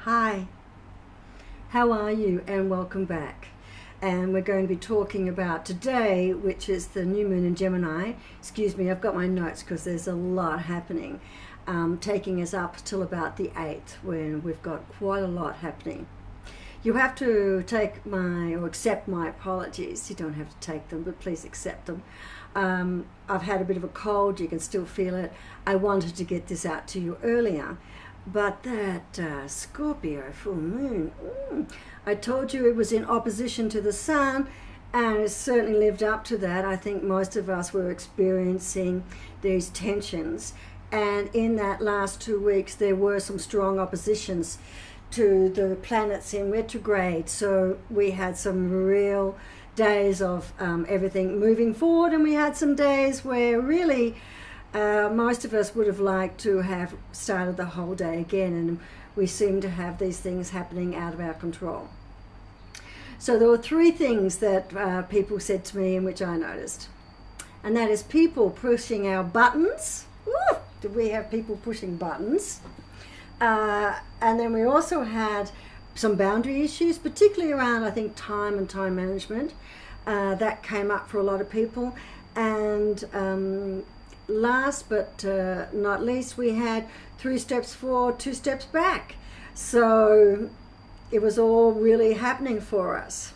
Hi, how are you, and welcome back. And we're going to be talking about today, which is the new moon in Gemini. Excuse me, I've got my notes because there's a lot happening, taking us up till about the 8th, when we've got quite a lot happening. You have to accept my apologies. You don't have to take them, but please accept them. I've had a bit of a cold, you can still feel it. I wanted to get this out to you earlier, but that Scorpio full moon, I told you it was in opposition to the sun, and it certainly lived up to that. I think most of us were experiencing these tensions, and in that last 2 weeks there were some strong oppositions to the planets in retrograde. So we had some real days of everything moving forward, and we had some days where really most of us would have liked to have started the whole day again, and we seem to have these things happening out of our control. So there were 3 things that people said to me, and which I noticed, and that is people pushing our buttons. Woo! Did we have people pushing buttons? And then we also had some boundary issues, particularly around, I think, time and time management. That came up for a lot of people. And last but not least, we had 3 steps forward, 2 steps back. So it was all really happening for us.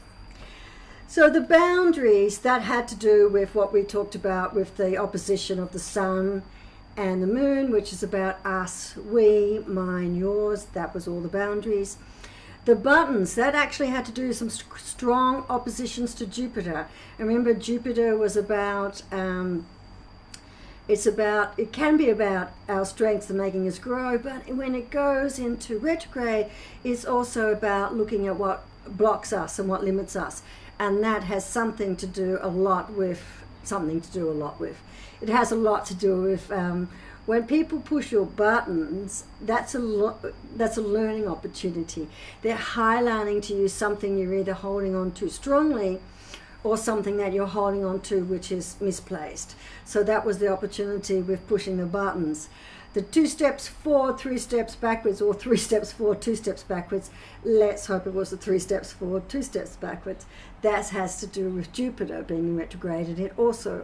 So the boundaries, that had to do with what we talked about with the opposition of the sun and the moon, which is about us, we, mine, yours. That was all the boundaries. The buttons, that actually had to do with some strong oppositions to Jupiter. And remember, Jupiter was about, it can be about our strengths and making us grow, but when it goes into retrograde, it's also about looking at what blocks us and what limits us. And that has something to do a lot with. It has a lot to do with when people push your buttons. That's a learning opportunity. They're highlighting to you something you're either holding on to strongly, or something that you're holding on to which is misplaced. So that was the opportunity with pushing the buttons. The 2 steps forward, 3 steps backwards, or 3 steps forward, 2 steps backwards. Let's hope it was the 3 steps forward, 2 steps backwards. That has to do with Jupiter being in retrograde, and it also,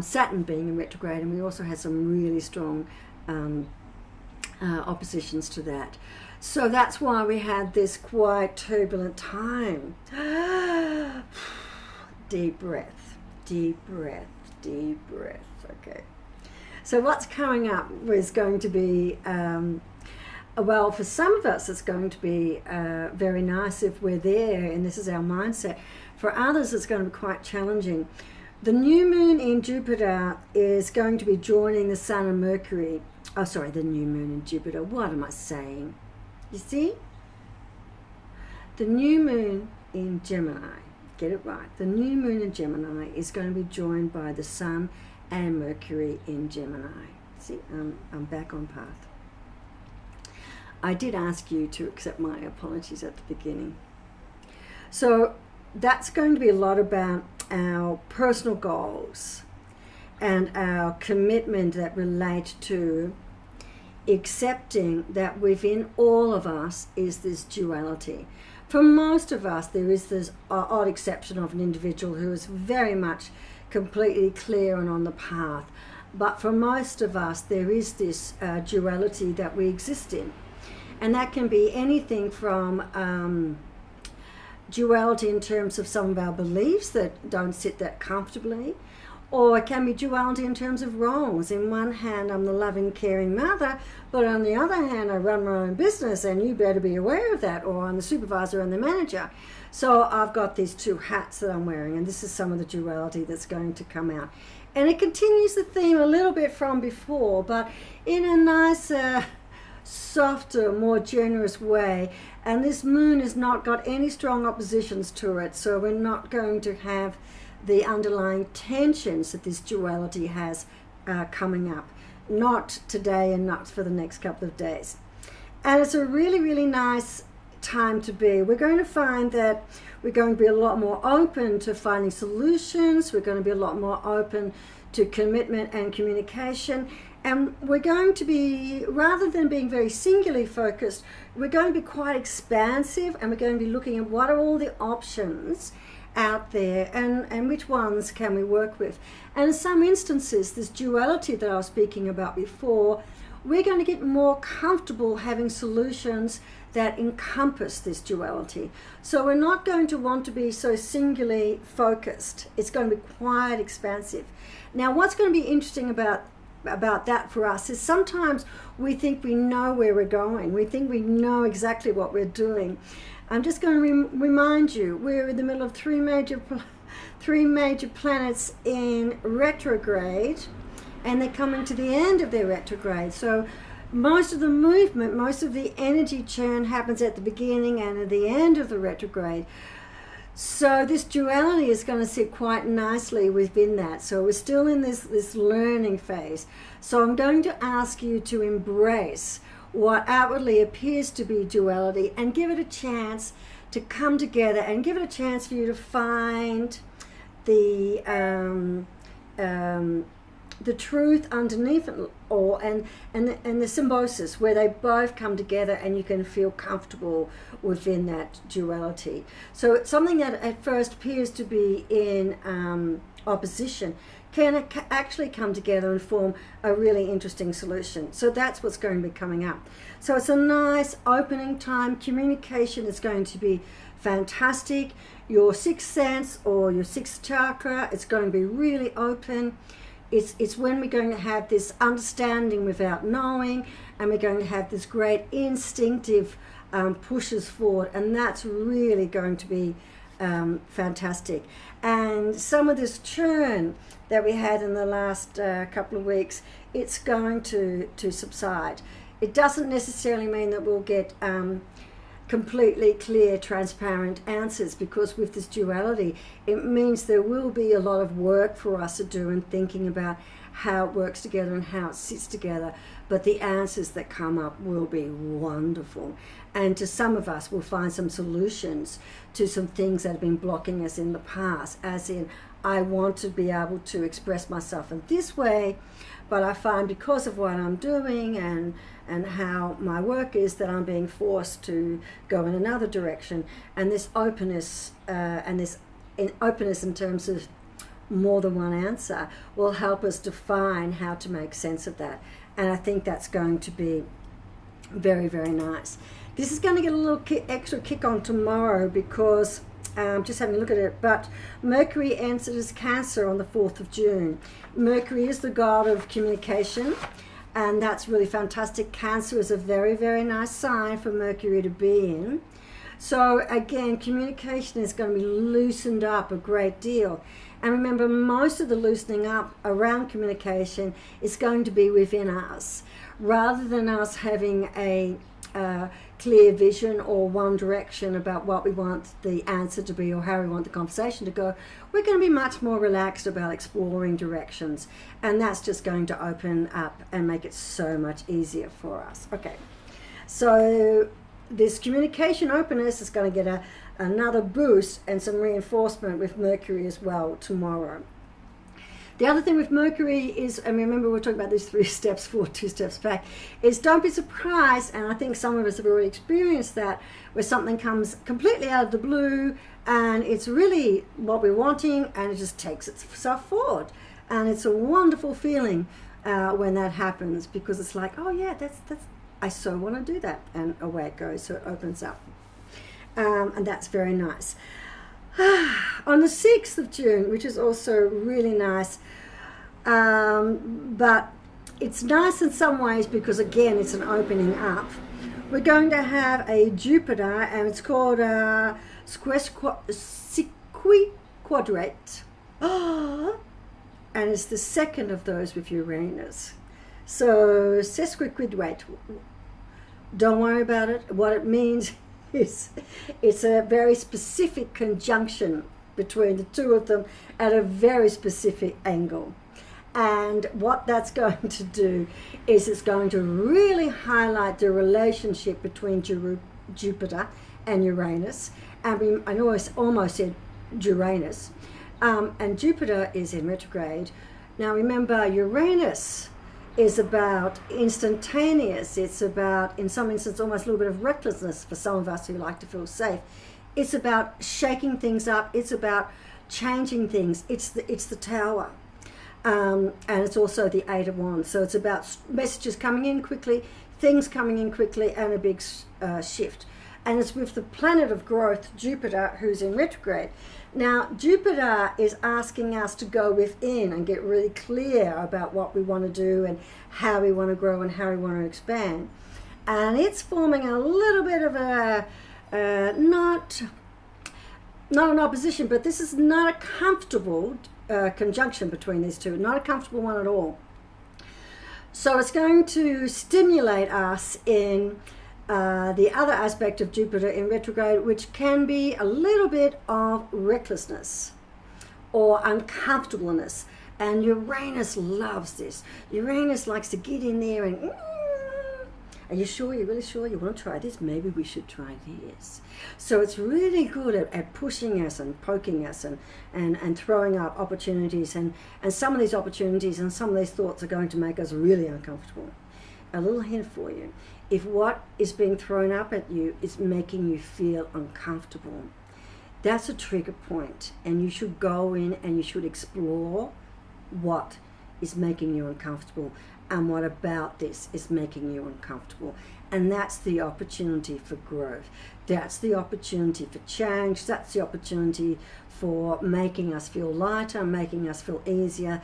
Saturn being in retrograde, and we also had some really strong oppositions to that. So that's why we had this quite turbulent time. Deep breath, deep breath, deep breath. Okay. So what's coming up is going to be, well, for some of us, it's going to be very nice if we're there, and this is our mindset. For others, it's going to be quite challenging. The new moon in Jupiter is going to be joining the Sun and Mercury. Oh, sorry, the new moon in Jupiter. What am I saying? You see? The new moon in Gemini, get it right. The new moon in Gemini is going to be joined by the Sun and Mercury in Gemini. See, I'm back on path. I did ask you to accept my apologies at the beginning. So that's going to be a lot about our personal goals and our commitment that relate to accepting that within all of us is this duality. For most of us, there is this odd exception of an individual who is very much completely clear and on the path. But for most of us, there is this duality that we exist in. And that can be anything from duality in terms of some of our beliefs that don't sit that comfortably, or it can be duality in terms of roles. In one hand, I'm the loving, caring mother, but on the other hand, I run my own business, and you better be aware of that, or I'm the supervisor and the manager. So I've got these 2 hats that I'm wearing, and this is some of the duality that's going to come out. And it continues the theme a little bit from before, but in a nicer, softer, more generous way. And this moon has not got any strong oppositions to it, so we're not going to have the underlying tensions that this duality has coming up. Not today, and not for the next couple of days. And it's a really, really nice time to be. We're going to find that we're going to be a lot more open to finding solutions. We're going to be a lot more open to commitment and communication. And we're going to be, rather than being very singularly focused, we're going to be quite expansive, and we're going to be looking at what are all the options out there, and which ones can we work with. And in some instances, this duality that I was speaking about before, we're going to get more comfortable having solutions that encompass this duality. So we're not going to want to be so singularly focused. It's going to be quite expansive. Now, what's going to be interesting about that for us is sometimes we think we know where we're going. We think we know exactly what we're doing. I'm just going to remind you, we're in the middle of three major planets in retrograde, and they're coming to the end of their retrograde. So most of the movement, most of the energy churn happens at the beginning and at the end of the retrograde. So this duality is going to sit quite nicely within that. So we're still in this learning phase. So I'm going to ask you to embrace what outwardly appears to be duality and give it a chance to come together, and give it a chance for you to find the truth underneath it all, and the symbiosis where they both come together and you can feel comfortable within that duality. So it's something that at first appears to be in opposition can actually come together and form a really interesting solution. So that's what's going to be coming up. So it's a nice opening time. Communication is going to be fantastic. Your sixth sense or your sixth chakra, it's going to be really open. It's when we're going to have this understanding without knowing, and we're going to have this great instinctive pushes forward, and that's really going to be fantastic. And some of this churn that we had in the last couple of weeks, it's going to subside. It doesn't necessarily mean that we'll get completely clear, transparent answers, because with this duality, it means there will be a lot of work for us to do in thinking about how it works together and how it sits together. But the answers that come up will be wonderful. And to some of us, we'll find some solutions to some things that have been blocking us in the past, as in, I want to be able to express myself in this way, but I find because of what I'm doing and how my work is, that I'm being forced to go in another direction. And this openness openness in terms of more than one answer will help us define how to make sense of that. And I think that's going to be very, very nice. This is going to get a little extra kick on tomorrow, because just having a look at it, but Mercury enters Cancer on the 4th of June. Mercury is the god of communication, and that's really fantastic. Cancer is a very, very nice sign for Mercury to be in. So again, communication is going to be loosened up a great deal. And remember, most of the loosening up around communication is going to be within us, rather than us having a clear vision or one direction about what we want the answer to be or how we want the conversation to go. We're going to be much more relaxed about exploring directions, and that's just going to open up and make it so much easier for us. Okay, so this communication openness is going to get another boost and some reinforcement with Mercury as well tomorrow. The other thing with Mercury is, and remember we're talking about these 3 steps forward, 2 steps back, is don't be surprised, and I think some of us have already experienced that, where something comes completely out of the blue and it's really what we're wanting, and it just takes itself forward. And it's a wonderful feeling when that happens, because it's like, oh yeah, that's I so want to do that, and away it goes. So it opens up, and that's very nice. On the 6th of June, which is also really nice, but it's nice in some ways because, again, it's an opening up. We're going to have a Jupiter, and it's called Sequiquadrate. And it's the second of those with Uranus. So sesquiquadrate, don't worry about it. What it means is it's a very specific conjunction between the two of them at a very specific angle. And what that's going to do is it's going to really highlight the relationship between Jupiter and Uranus. And I know I almost said Uranus. And Jupiter is in retrograde. Now remember, Uranus is about instantaneous. It's about, in some instances, almost a little bit of recklessness for some of us who like to feel safe. It's about shaking things up. It's about changing things. It's the Tower. And it's also the Eight of Wands. So it's about messages coming in quickly, things coming in quickly, and a big shift. And it's with the planet of growth, Jupiter, who's in retrograde. Now, Jupiter is asking us to go within and get really clear about what we want to do and how we want to grow and how we want to expand. And it's forming a little bit of a, not an opposition, but this is not a comfortable conjunction between these two, not a comfortable one at all. So it's going to stimulate us in the other aspect of Jupiter in retrograde, which can be a little bit of recklessness or uncomfortableness. And Uranus loves this. Uranus likes to get in there and, are you sure? You're really sure you want to try this? Maybe we should try this. So it's really good at pushing us and poking us and throwing up opportunities. And some of these opportunities and some of these thoughts are going to make us really uncomfortable. A little hint for you. If what is being thrown up at you is making you feel uncomfortable, that's a trigger point, and you should go in and you should explore what is making you uncomfortable and what about this is making you uncomfortable. And that's the opportunity for growth. That's the opportunity for change. That's the opportunity for making us feel lighter, making us feel easier,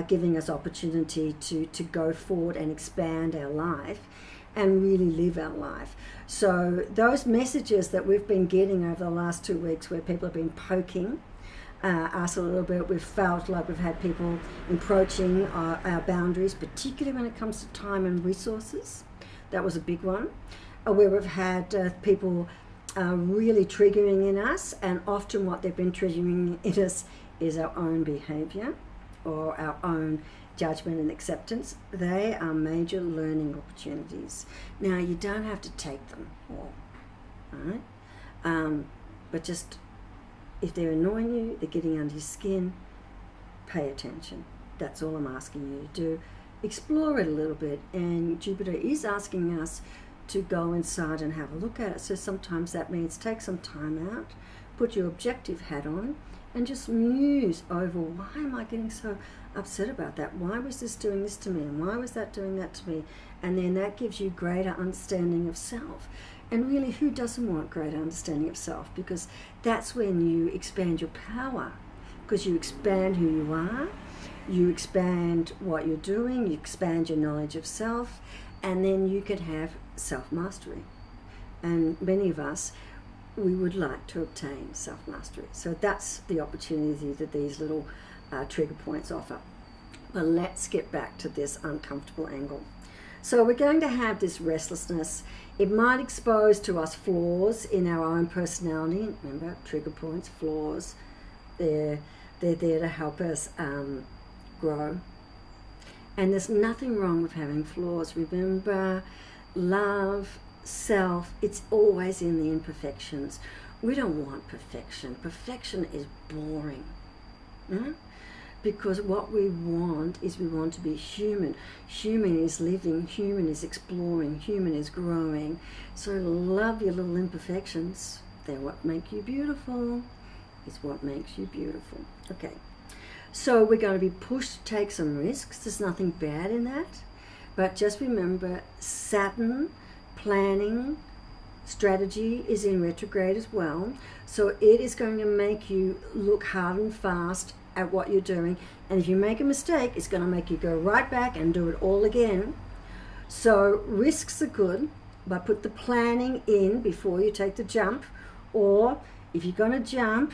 giving us opportunity to go forward and expand our life and really live our life. So those messages that we've been getting over the last 2 weeks, where people have been poking us a little bit, we've felt like we've had people encroaching our boundaries, particularly when it comes to time and resources. That was a big one. Where we've had people really triggering in us, and often what they've been triggering in us is our own behavior or our own judgment and acceptance. They are major learning opportunities. Now, you don't have to take them all right? But just, if they're annoying you, they're getting under your skin, pay attention. That's all I'm asking you to do. Explore it a little bit, and Jupiter is asking us to go inside and have a look at it. So sometimes that means take some time out, put your objective hat on, and just muse over, why am I getting so upset about that? Why was this doing this to me? And why was that doing that to me? And then that gives you greater understanding of self. And really, who doesn't want greater understanding of self? Because that's when you expand your power, because you expand who you are, you expand what you're doing, you expand your knowledge of self, and then you can have self-mastery. And many of us, we would like to obtain self-mastery. So that's the opportunity that these little trigger points offer. But let's get back to this uncomfortable angle. So we're going to have this restlessness. It might expose to us flaws in our own personality. Remember, trigger points, flaws, they're there to help us grow. And there's nothing wrong with having flaws. Remember, love, self, it's always in the imperfections. We don't want perfection. Perfection is boring. Because what we want is, we want to be human. Human is living, human is exploring, human is growing. So love your little imperfections. They're what make you beautiful. It's what makes you beautiful. Okay. So we're going to be pushed to take some risks. There's nothing bad in that. But just remember, Saturn, planning, strategy is in retrograde as well. So it is going to make you look hard and fast at what you're doing. And if you make a mistake, it's going to make you go right back and do it all again. So risks are good, but put the planning in before you take the jump. Or if you're going to jump,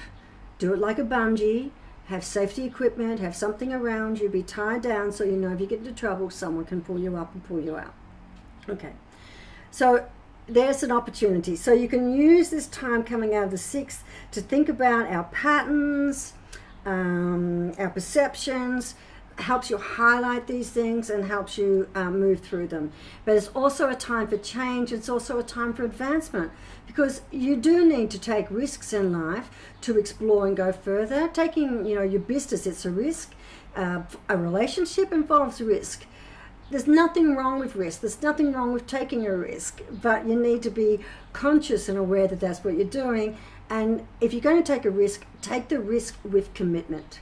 do it like a bungee. Have safety equipment, have something around you, be tied down so you know if you get into trouble, someone can pull you up and pull you out. Okay, so there's an opportunity. So you can use this time coming out of the 6th to think about our patterns, our perceptions, helps you highlight these things and helps you move through them. But it's also a time for change. It's also a time for advancement, because you do need to take risks in life to explore and go further. Taking, your business, it's a risk. A relationship involves risk. There's nothing wrong with risk. There's nothing wrong with taking a risk, but you need to be conscious and aware that that's what you're doing. And if you're going to take a risk, take the risk with commitment.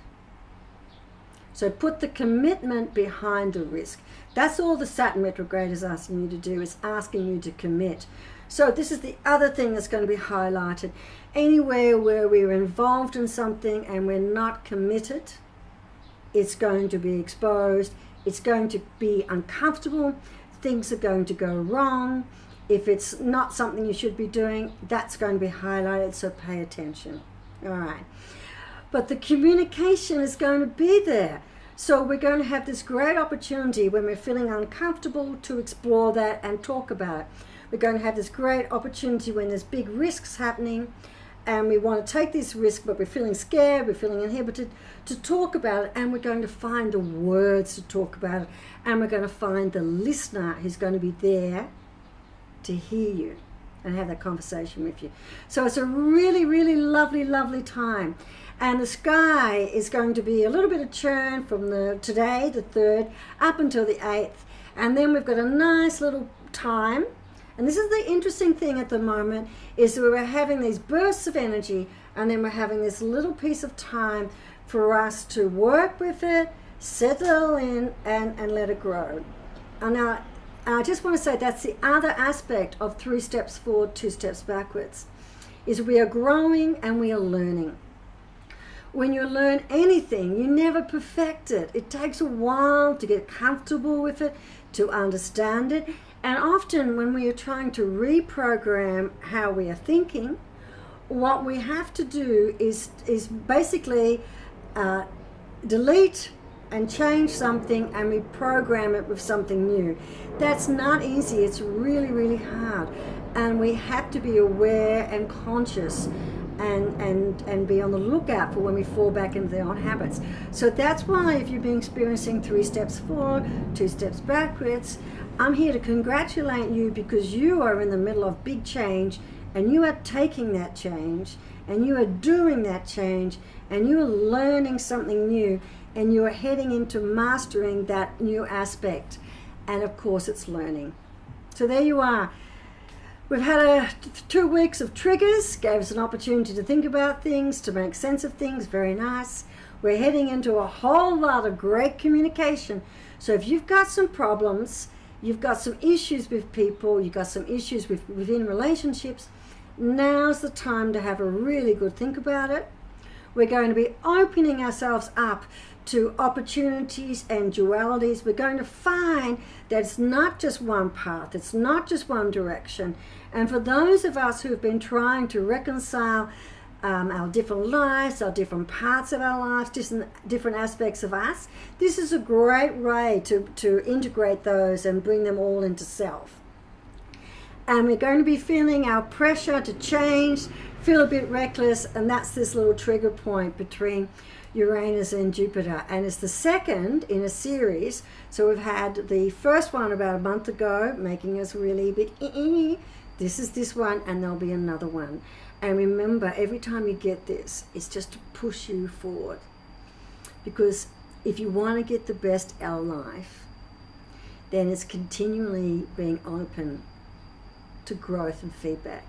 So put the commitment behind the risk. That's all the Saturn retrograde is asking you to do, is asking you to commit. So this is the other thing that's going to be highlighted. Anywhere where we're involved in something and we're not committed, it's going to be exposed. It's going to be uncomfortable. Things are going to go wrong. If it's not something you should be doing, that's going to be highlighted, so pay attention. All right. But the communication is going to be there. So we're going to have this great opportunity when we're feeling uncomfortable to explore that and talk about it. We're going to have this great opportunity when there's big risks happening and we want to take this risk, but we're feeling scared, we're feeling inhibited, to talk about it, and we're going to find the words to talk about it, and we're going to find the listener who's going to be there to hear you and have that conversation with you. So it's a really, really lovely, lovely time. And the sky is going to be a little bit of churn from today, the 3rd, up until the 8th. And then we've got a nice little time. And this is the interesting thing at the moment, is that we're having these bursts of energy, and then we're having this little piece of time for us to work with it, settle in, and let it grow. And now, I just want to say that's the other aspect of 3 steps forward, 2 steps backwards, is we are growing and we are learning. When you learn anything, you never perfect it. It takes a while to get comfortable with it, to understand it. And often when we are trying to reprogram how we are thinking, what we have to do is basically delete and change something and reprogram it with something new. That's not easy. It's really, really hard. And we have to be aware and conscious and be on the lookout for when we fall back into the old habits. So that's why if you've been experiencing 3 steps forward, 2 steps backwards, I'm here to congratulate you, because you are in the middle of big change, and you are taking that change, and you are doing that change, and you are learning something new, and you are heading into mastering that new aspect. And of course it's learning. So there you are. We've had 2 weeks of triggers, gave us an opportunity to think about things, to make sense of things. Very nice. We're heading into a whole lot of great communication. So if you've got some problems, you've got some issues with people, you've got some issues within relationships, now's the time to have a really good think about it. We're going to be opening ourselves up to opportunities and dualities. We're going to find that it's not just one path, it's not just one direction. And for those of us who have been trying to reconcile our different lives, our different parts of our lives, different aspects of us, this is a great way to integrate those and bring them all into self. And we're going to be feeling our pressure to change, feel a bit reckless, and that's this little trigger point between Uranus and Jupiter. And it's the second in a series. So we've had the first one about a month ago, making us really a bit This is this one, and there'll be another one. And remember, every time you get this, it's just to push you forward. Because if you want to get the best out of life, then it's continually being open to growth and feedback.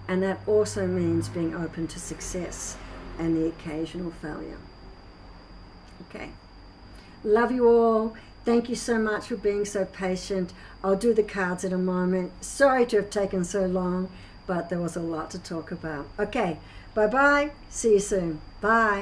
And that also means being open to success and the occasional failure. Okay. Love you all. Thank you so much for being so patient. I'll do the cards in a moment. Sorry to have taken so long, but there was a lot to talk about. Okay. Bye-bye. See you soon. Bye.